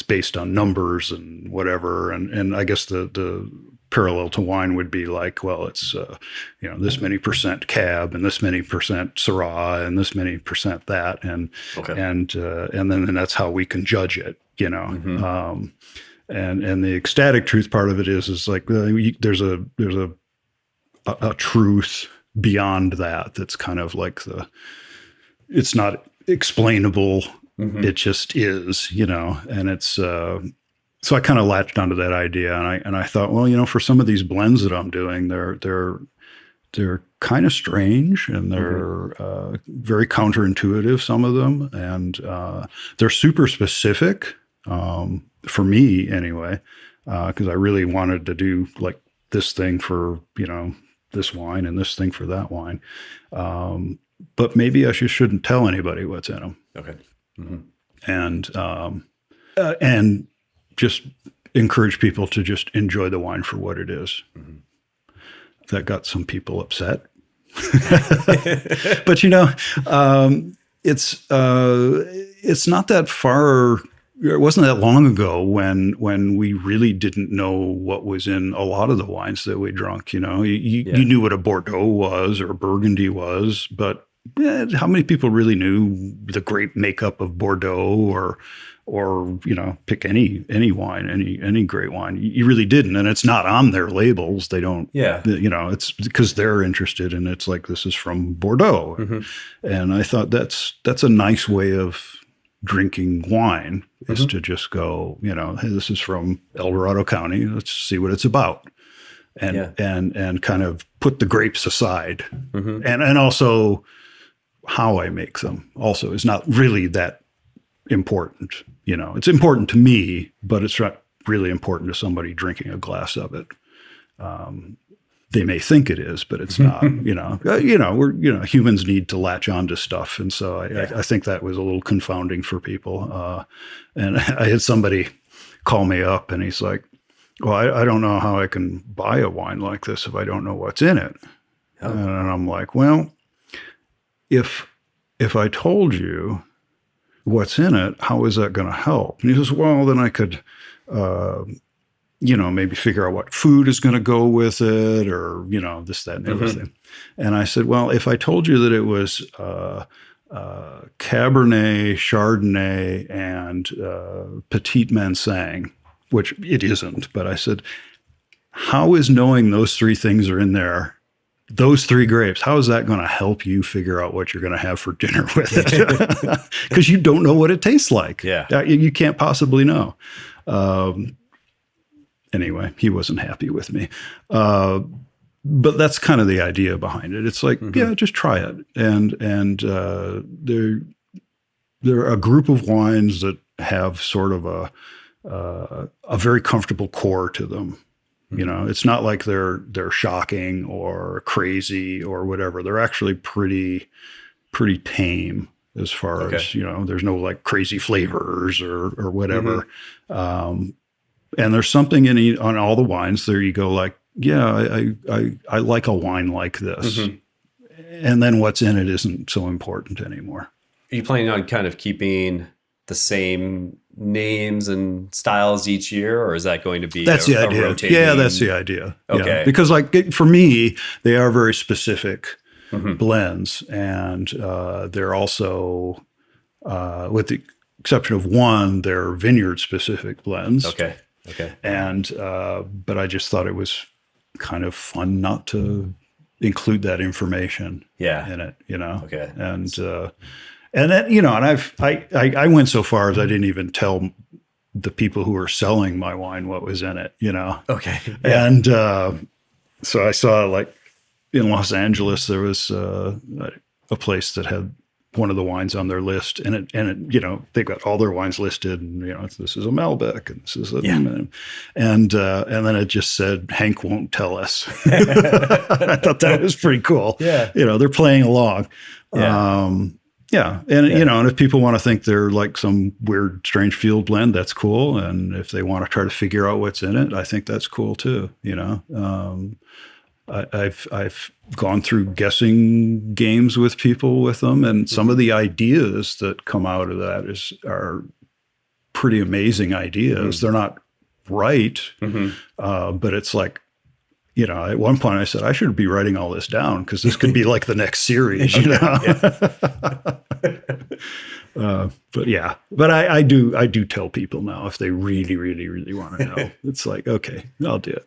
based on numbers and whatever. And I guess the parallel to wine would be like, well, it's, this many percent cab and this many percent Syrah and this many percent that. And then that's how we can judge it, and the ecstatic truth part of it is like, there's a truth beyond that. That's kind of like it's not explainable. It just is, and it's, so I kind of latched onto that idea, and I thought, well, for some of these blends that I'm doing, they're kind of strange, and they're very counterintuitive, some of them, and they're super specific, for me anyway, because I really wanted to do like this thing for, this wine and this thing for that wine. But maybe I shouldn't tell anybody what's in them. Okay. And just encourage people to just enjoy the wine for what it is. That got some people upset. But it's not that far. It wasn't that long ago when we really didn't know what was in a lot of the wines that we drank. You knew what a Bordeaux was or a Burgundy was, but how many people really knew the grape makeup of Bordeaux or pick any wine, any great wine? You really didn't, and it's not on their labels. They don't. Yeah. It's because they're interested, and it's like, this is from Bordeaux, and I thought that's a nice way of drinking wine, is to just go, hey, this is from El Dorado County. Let's see what it's about, and kind of put the grapes aside, and also how I make them also is not really that important. It's important to me, but it's not really important to somebody drinking a glass of it. They may think it is, but it's not. We're humans need to latch on to stuff, and so I think that was a little confounding for people. And I had somebody call me up, and he's like, "Well, I don't know how I can buy a wine like this if I don't know what's in it." Oh. And I'm like, "Well, if I told you what's in it, how is that going to help?" And he says, "Well, then I could maybe figure out what food is going to go with it, or, this, that, and the other thing. And I said, well, if I told you that it was Cabernet, Chardonnay, and Petit Mansang, which it isn't, but I said, how is knowing those three things are in there, those three grapes, how is that going to help you figure out what you're going to have for dinner with it? Because you don't know what it tastes like. Yeah. You can't possibly know. Anyway, he wasn't happy with me. But that's kind of the idea behind it. It's like, yeah, just try it. And there are a group of wines that have sort of a very comfortable core to them. It's not like they're shocking or crazy or whatever. They're actually pretty tame as far as, there's no like crazy flavors or whatever. And there's something on all the wines there. You go like, yeah, I like a wine like this. And then what's in it isn't so important anymore. Are you planning on kind of keeping the same names and styles each year, or is that going to be the idea? Rotating? Yeah, that's the idea. Okay. Yeah. Because like for me, they are very specific blends, and they're also, with the exception of one, they're vineyard specific blends. Okay. And but I just thought it was kind of fun not to include that information in it, Okay. And then, and I went so far as I didn't even tell the people who were selling my wine what was in it, Okay. Yeah. And so I saw, like, in Los Angeles, there was a place that had one of the wines on their list, and it they've got all their wines listed, and this is a Malbec, and this is and then it just said Hank won't tell us. I thought that was pretty cool. Yeah, they're playing along. And if people want to think they're like some weird, strange field blend, that's cool. And if they want to try to figure out what's in it, I think that's cool too. I've gone through guessing games with people with them, and some of the ideas that come out of that are pretty amazing ideas. They're not right, but it's like, at one point I said, I should be writing all this down because this could be like the next series, but I do tell people now if they really, really, really want to know. It's like, okay, I'll do it,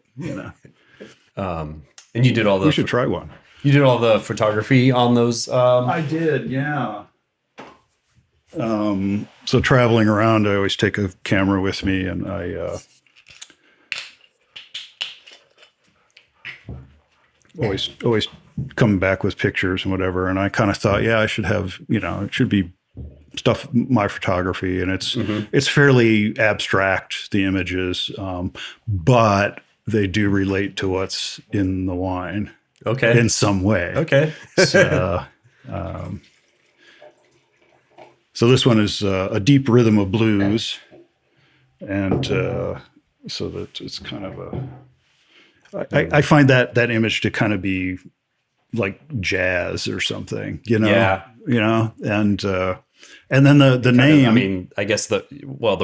And you did all the. We should try one. You did all the photography on those. I did, yeah. So traveling around, I always take a camera with me, and I always come back with pictures and whatever. And I kind of thought, I should have, it should be stuff, my photography, and it's fairly abstract, the images, but they do relate to what's in the wine. Okay. In some way. Okay. So this one is a deep rhythm of blues, and so that it's kind of I find that image to kind of be like jazz or something, Yeah. And then the name. I mean, I guess the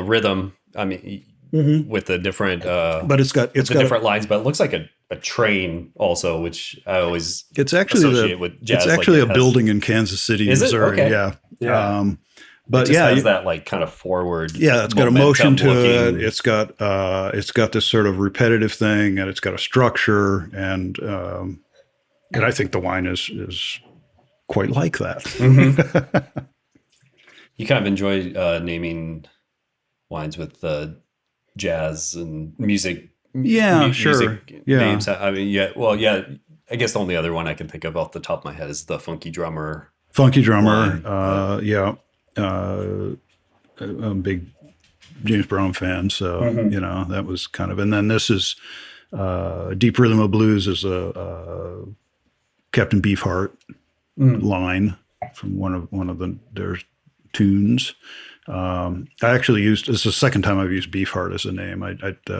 rhythm. I mean, with the different, but it's got different lines, but it looks like a train also, which I always it's actually associate with jazz. It's actually a building in Kansas City, Is it? Missouri. Okay. Yeah. But it just has that like kind of forward. Yeah, it's got a motion to it. It's got this sort of repetitive thing, and it's got a structure, and I think the wine is quite like that. You kind of enjoy naming wines with jazz and music. Yeah, sure. Music names. I mean, I guess the only other one I can think of off the top of my head is the Funky Drummer. Wine. I'm a big James Brown fan, so that was kind of. And then this is Deep Rhythm of Blues is a Captain Beefheart line from one of their tunes. I actually used, this is the second time I've used Beefheart as a name.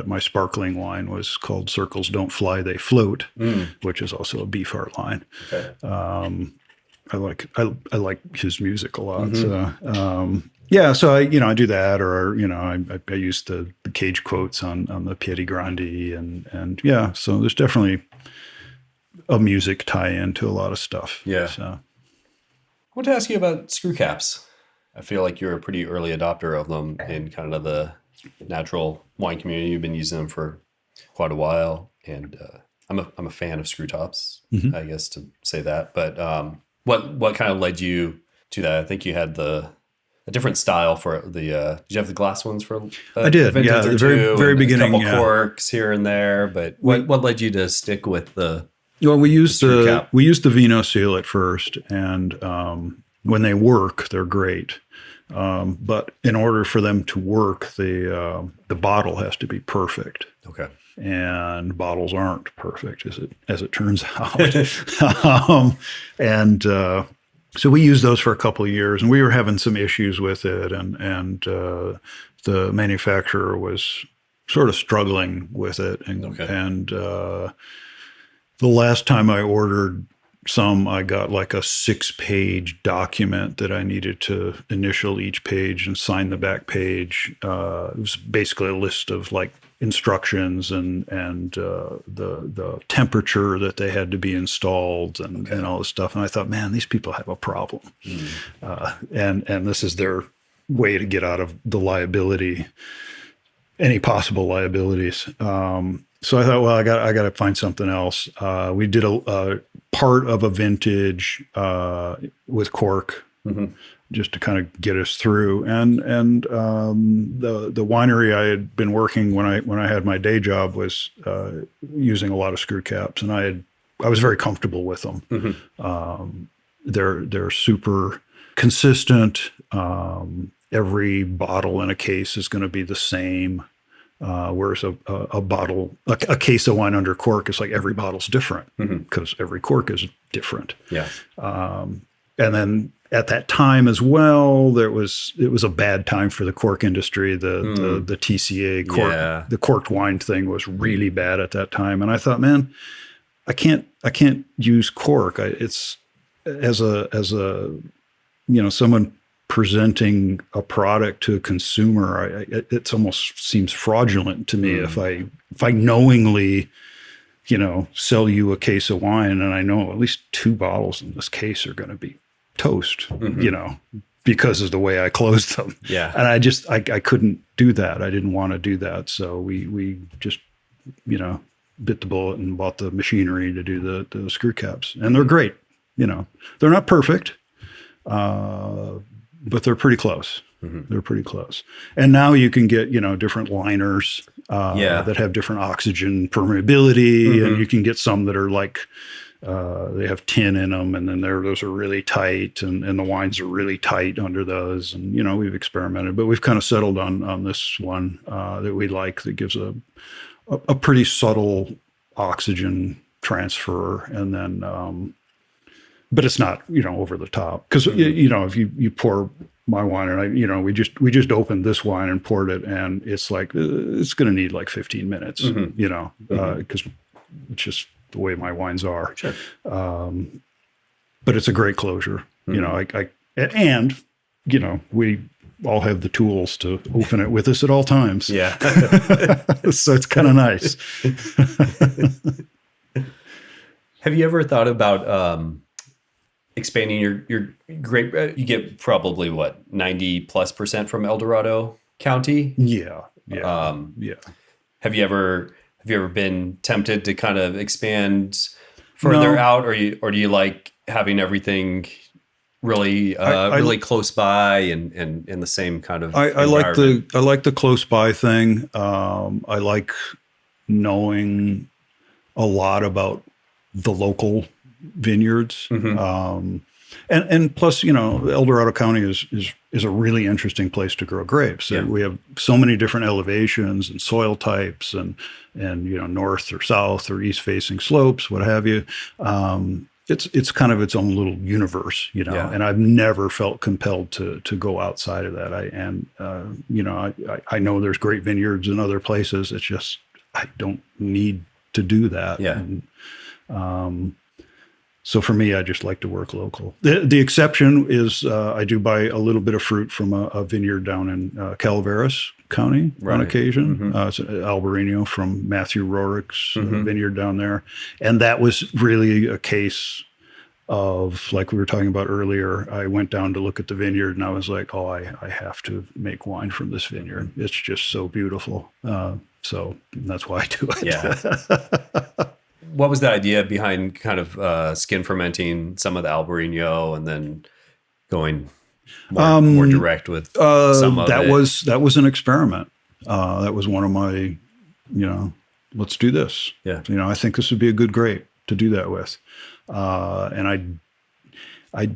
My sparkling wine was called Circles Don't Fly, They Float, which is also a Beefheart line. Okay. I like his music a lot. Yeah, so I do that, or I use the cage quotes on the Piedi Grandi, and yeah, so there's definitely a music tie-in to a lot of stuff. Yeah. So I want to ask you about screw caps. I feel like you're a pretty early adopter of them in kind of the natural wine community. You've been using them for quite a while, and I'm a fan of screw tops, I guess to say that. But what kind of led you to that? I think you had a different style for the. Did you have the glass ones for? I did, yeah, the very beginning, a couple corks here and there. But what led you to stick with the? Well, we used cap? we used the Vino seal at first, and when they work, they're great. But in order for them to work, the bottle has to be perfect. Okay. And bottles aren't perfect, as it turns out. So we used those for a couple of years, and we were having some issues with it, and the manufacturer was sort of struggling with it, and the last time I ordered some, I got like a 6-page document that I needed to initial each page and sign the back page. It was basically a list of like instructions and the temperature that they had to be installed and all this stuff. And I thought, man, these people have a problem. And this is their way to get out of the liability, any possible liabilities. So I thought, well, I got to find something else. We did a part of a vintage with cork, just to kind of get us through. And the winery I had been working when I had my day job was using a lot of screw caps, and I was very comfortable with them. They're super consistent. Every bottle in a case is going to be the same. Whereas a bottle, a case of wine under cork is like every bottle's different because every cork is different. Yeah. And then at that time as well, it was a bad time for the cork industry. The TCA cork, the corked wine thing was really bad at that time. And I thought, man, I can't use cork. It's as a someone presenting a product to a consumer, it almost seems fraudulent to me if I knowingly, sell you a case of wine and I know at least 2 bottles in this case are going to be toast, because of the way I closed them. Yeah. And I couldn't do that. I didn't want to do that. So we just, bit the bullet and bought the machinery to do the screw caps, and they're great. They're not perfect, but they're pretty close. They're pretty close. And now you can get, different liners that have different oxygen permeability, and you can get some that are like, they have tin in them, and then those are really tight, and the wines are really tight under those. And, we've experimented, but we've kind of settled on this one that we like, that gives a pretty subtle oxygen transfer. And then, but it's not, over the top. Because, if you pour my wine, and we just opened this wine and poured it, and it's like, it's going to need like 15 minutes, because it's just the way my wines are. Sure. But it's a great closure. And we all have the tools to open it with us at all times. Yeah. So it's kind of nice. Have you ever thought about expanding your grape? You get probably 90+% from El Dorado County. Yeah. Have you ever been tempted to kind of expand further out, or do you like having everything really really close by and in the same kind of I like the close by thing. I like knowing a lot about the local vineyards. And plus, El Dorado County is a really interesting place to grow grapes. Yeah. We have so many different elevations and soil types, and north or south or east facing slopes, what have you. It's kind of its own little universe, and I've never felt compelled to go outside of that. I know there's great vineyards in other places. It's just, I don't need to do that. Yeah. So for me, I just like to work local. The exception is I do buy a little bit of fruit from a vineyard down in Calaveras County on occasion. It's an Albarino from Matthew Rorick's vineyard down there. And that was really a case of, like we were talking about earlier, I went down to look at the vineyard and I was like, oh, I have to make wine from this vineyard. It's just so beautiful. So that's why I do it. Yeah. What was the idea behind kind of skin fermenting some of the Albarino and then going more direct with some of that it? That was an experiment. That was one of my, let's do this. Yeah. I think this would be a good grape to do that with. And I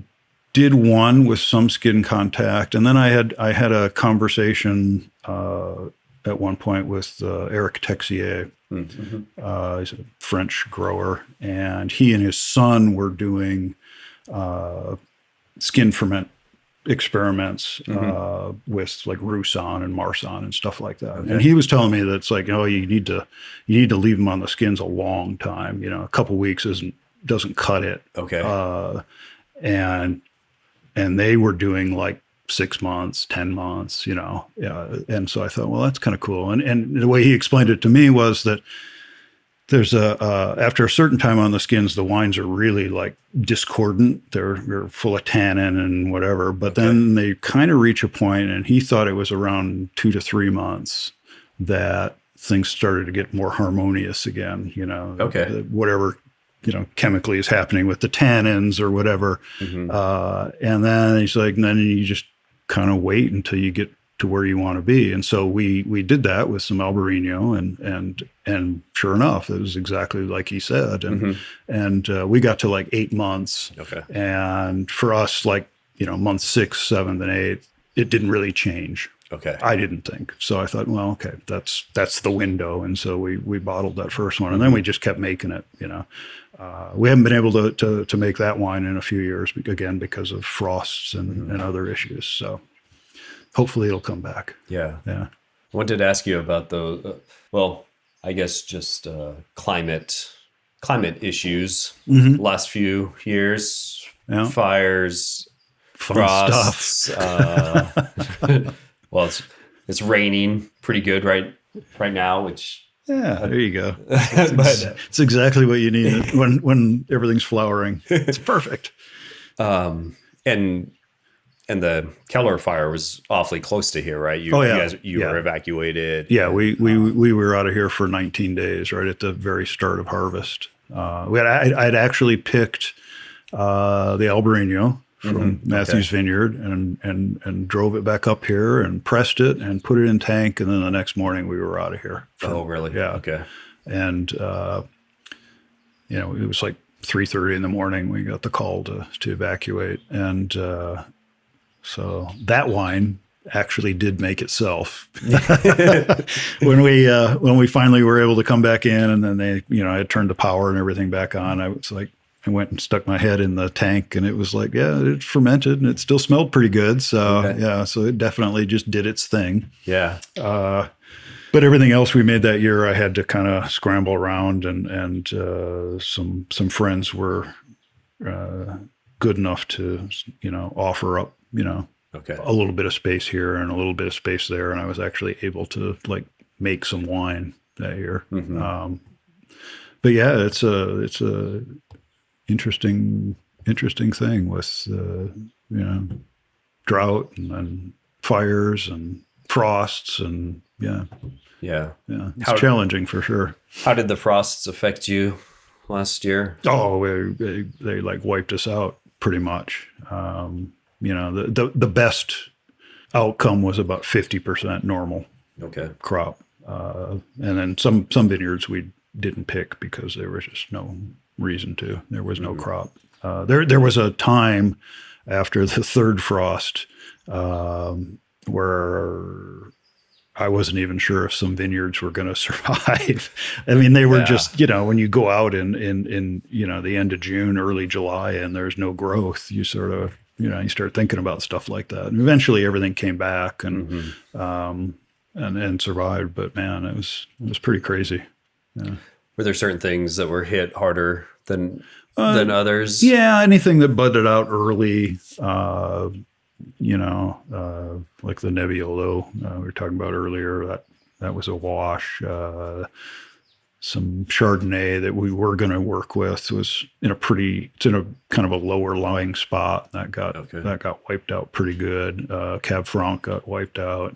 did one with some skin contact, and then I had a conversation at one point with Eric Texier. He's a French grower, and he and his son were doing skin ferment experiments with like Roussan and Marsanne and stuff like that. Okay. And he was telling me that it's like, you need to leave them on the skins a long time. A couple weeks doesn't cut it. Okay. And they were doing like 6 months, 10 months, and so I thought, well, that's kind of cool. And the way he explained it to me was that there's after a certain time on the skins, the wines are really like discordant. They're full of tannin and whatever, but then they kind of reach a point, and he thought it was around 2 to 3 months that things started to get more harmonious again, whatever, chemically is happening with the tannins or whatever. And then he's like, and then you just kind of wait until you get to where you want to be. And so we did that with some Albarino, and sure enough, it was exactly like he said. And we got to like 8 months. Okay. And for us, like, month 6, 7, and 8, it didn't really change. Okay. I didn't think. So I thought, well, okay, that's the window. And so we bottled that first one, and then we just kept making it, we haven't been able to make that wine in a few years, again, because of frosts and other issues. So hopefully it'll come back. Yeah. Yeah. I wanted to ask you about the, I guess just climate issues last few years, fires, Fun frosts. stuff. Well, it's raining pretty good right now, which. Yeah, there you go. It's exactly what you need when everything's flowering. It's perfect. And the Keller fire was awfully close to here, right? You guys were evacuated. Yeah, we were out of here for 19 days, right at the very start of harvest. I'd actually picked the Albarino from Matthew's vineyard and drove it back up here and pressed it and put it in tank. And then the next morning we were out of here. Oh, really? Yeah. Okay. And, it was like 3:30 in the morning. We got the call to evacuate. And so that wine actually did make itself when we finally were able to come back in, and then they, I had turned the power and everything back on. I was like, I went and stuck my head in the tank, and it was like, it fermented, and it still smelled pretty good. So so it definitely just did its thing. Yeah. But everything else we made that year, I had to kind of scramble around, and some friends were good enough to offer up a little bit of space here and a little bit of space there, and I was actually able to like make some wine that year. But yeah, it's a interesting thing with drought and fires and frosts, and it's challenging for sure. How did the frosts affect you last year? Oh, they like wiped us out pretty much. The best outcome was about 50% normal crop, and then some vineyards we didn't pick because there was just no reason to. There was no crop. There was a time after the third frost where I wasn't even sure if some vineyards were going to survive. I mean, they were just, when you go out in the end of June, early July, and there's no growth, you sort of, you start thinking about stuff like that. And eventually everything came back and survived. But man, it was pretty crazy. Yeah. Were there certain things that were hit harder than than others? Yeah, anything that budded out early, like the Nebbiolo we were talking about earlier, that was a wash. Some Chardonnay that we were going to work with was it's in a kind of a lower lying spot. That got wiped out pretty good. Cab Franc got wiped out.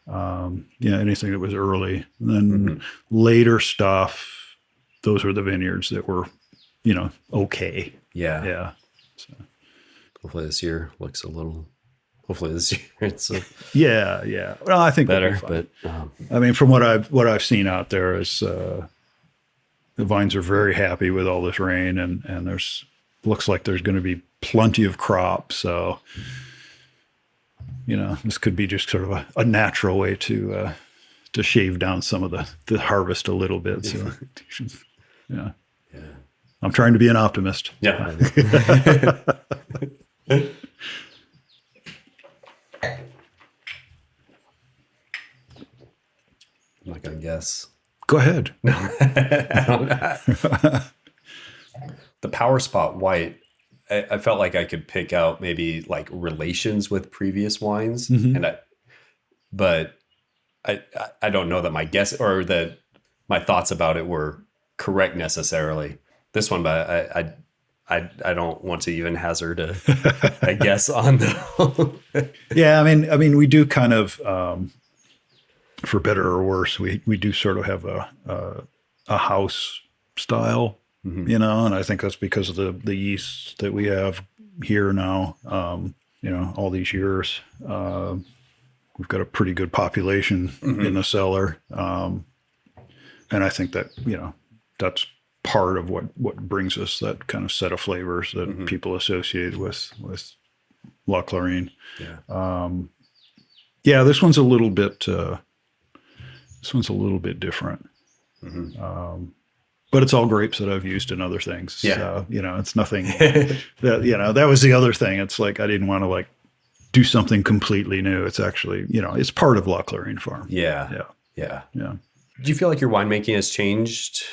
Anything that was early. And then later stuff, those were the vineyards that were, okay. Yeah. Yeah. So. Hopefully this year it's yeah. Well, I think better, but I mean, from what I've seen out there is the vines are very happy with all this rain, and looks like there's going to be plenty of crop. So, this could be just sort of a natural way to shave down some of the harvest a little bit. So, yeah. I'm trying to be an optimist. Yeah. I'm not going to guess. Go ahead. No. The Power Spot White, I felt like I could pick out maybe like relations with previous wines. But I don't know that my guess or that my thoughts about it were correct necessarily. This one, but I don't want to even hazard a guess on the. Yeah, I mean, we do kind of, for better or worse, we do sort of have a house style, and I think that's because of the yeast that we have here now. All these years, we've got a pretty good population in the cellar, and I think that that's part of what brings us that kind of set of flavors that people associate with La Clarine. Yeah. This one's a little bit different. But it's all grapes that I've used in other things. Yeah. So, it's nothing that was the other thing. It's like, I didn't want to do something completely new. It's actually, it's part of La Clarine Farm. Yeah. Yeah. Do you feel like your winemaking has changed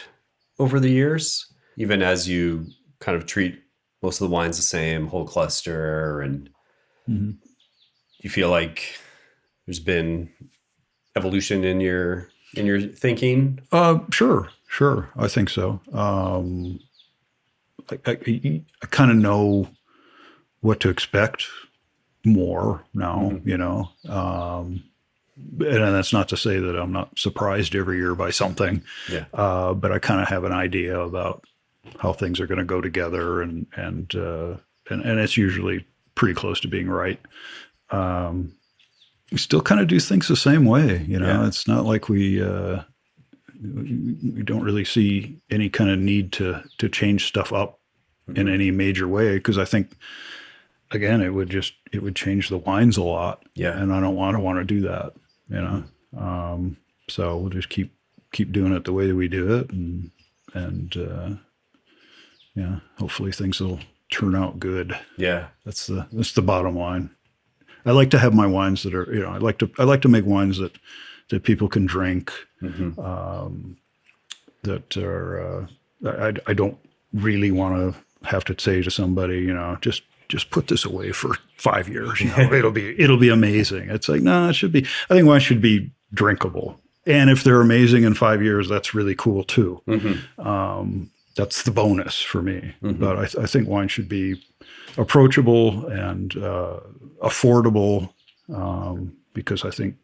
over the years, even as you kind of treat most of the wines the same, whole cluster, and you feel like there's been evolution in your thinking? Sure. I think so. I kind of know what to expect more now, and that's not to say that I'm not surprised every year by something. Yeah. But I kind of have an idea about how things are going to go together, and it's usually pretty close to being right. We still kind of do things the same way, It's not like we don't really see any kind of need to change stuff up in any major way, because I think, again, it would change the wines a lot. Yeah. And I don't want to do that, so we'll just keep doing it the way that we do it, and hopefully things will turn out good. Yeah. That's the bottom line. I like to have my wines that are, I like to make wines that people can drink, that are, I don't really want to have to say to somebody, just put this away for 5 years. It'll be amazing. It's like, no, I think wine should be drinkable. And if they're amazing in 5 years, that's really cool too. That's the bonus for me. But I think wine should be approachable and affordable, because I think,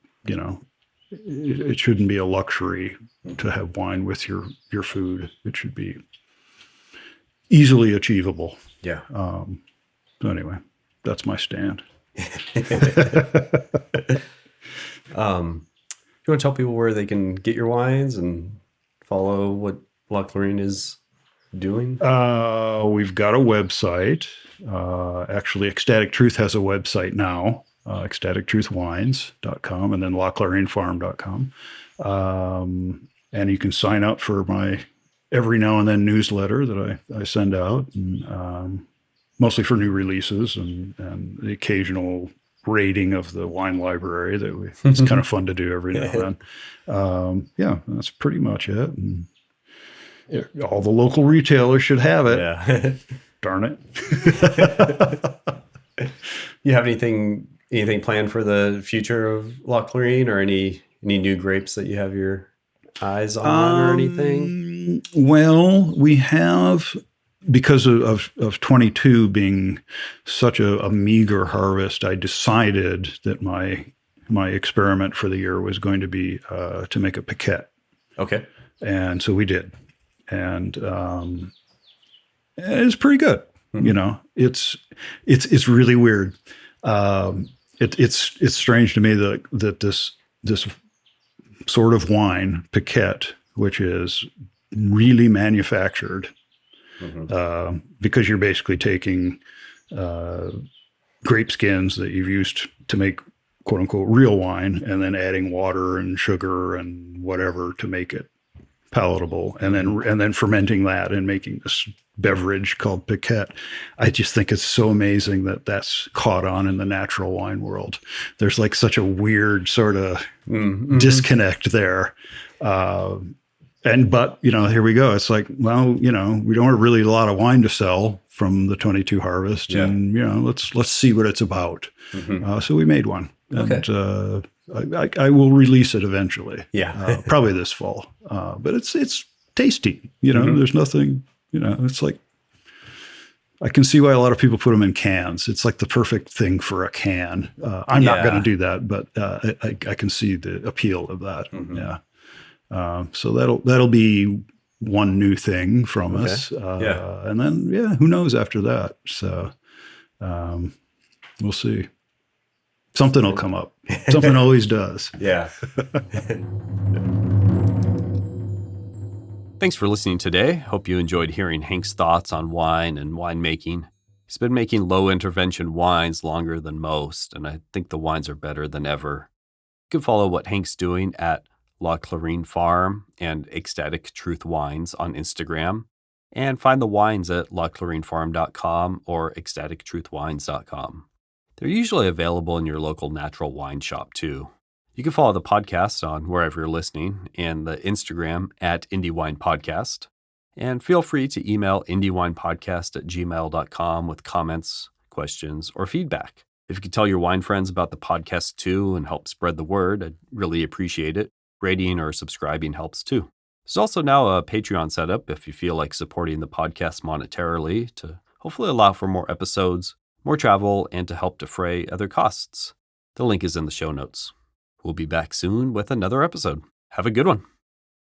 it shouldn't be a luxury to have wine with your food. It should be easily achievable. Yeah. So anyway, that's my stand. You want to tell people where they can get your wines and follow what La Clarine is doing? We've got a website. Actually, Ecstatic Truth has a website now, ecstatictruthwines.com, and then laclarinefarm.com. And you can sign up for my every now and then newsletter that I send out, and mostly for new releases and the occasional rating of the wine library it's kind of fun to do every now and then. That's pretty much it. And all the local retailers should have it. Yeah. Darn it. You have anything planned for the future of La Clarine, or any new grapes that you have your eyes on, or anything? Well, we have, because of 22 being such a meager harvest, I decided that my experiment for the year was going to be to make a piquette. Okay. And so we did. And it's pretty good. Mm-hmm. You know, it's really weird. It's strange to me that this sort of wine, piquette, which is really manufactured, because you're basically taking grape skins that you've used to make quote unquote real wine, and then adding water and sugar and whatever to make it palatable, and then fermenting that and making this beverage called piquette. I just think it's so amazing that that's caught on in the natural wine world. There's like such a weird sort of disconnect there. But you know, here we go. It's like, well, you know, we don't have really a lot of wine to sell from the 22 harvest, and you know, let's see what it's about. So we made one, and I will release it eventually. Yeah, probably this fall. But it's tasty. You know, there's nothing. You know, it's like, I can see why a lot of people put them in cans. It's like the perfect thing for a can. I'm not going to do that, but I can see the appeal of that. Yeah. So that'll be one new thing from us. And then, who knows after that? So we'll see. Something will come up. Something always does. Yeah. Thanks for listening today. Hope you enjoyed hearing Hank's thoughts on wine and winemaking. He's been making low-intervention wines longer than most, and I think the wines are better than ever. You can follow what Hank's doing at La Clarine Farm and Ecstatic Truth Wines on Instagram, and find the wines at laclarinefarm.com or ecstatictruthwines.com. They're usually available in your local natural wine shop, too. You can follow the podcast on wherever you're listening, and the Instagram at Indie Wine Podcast. And feel free to email indiewinepodcast@gmail.com with comments, questions, or feedback. If you could tell your wine friends about the podcast too and help spread the word, I'd really appreciate it. Rating or subscribing helps too. There's also now a Patreon setup if you feel like supporting the podcast monetarily, to hopefully allow for more episodes, more travel, and to help defray other costs. The link is in the show notes. We'll be back soon with another episode. Have a good one.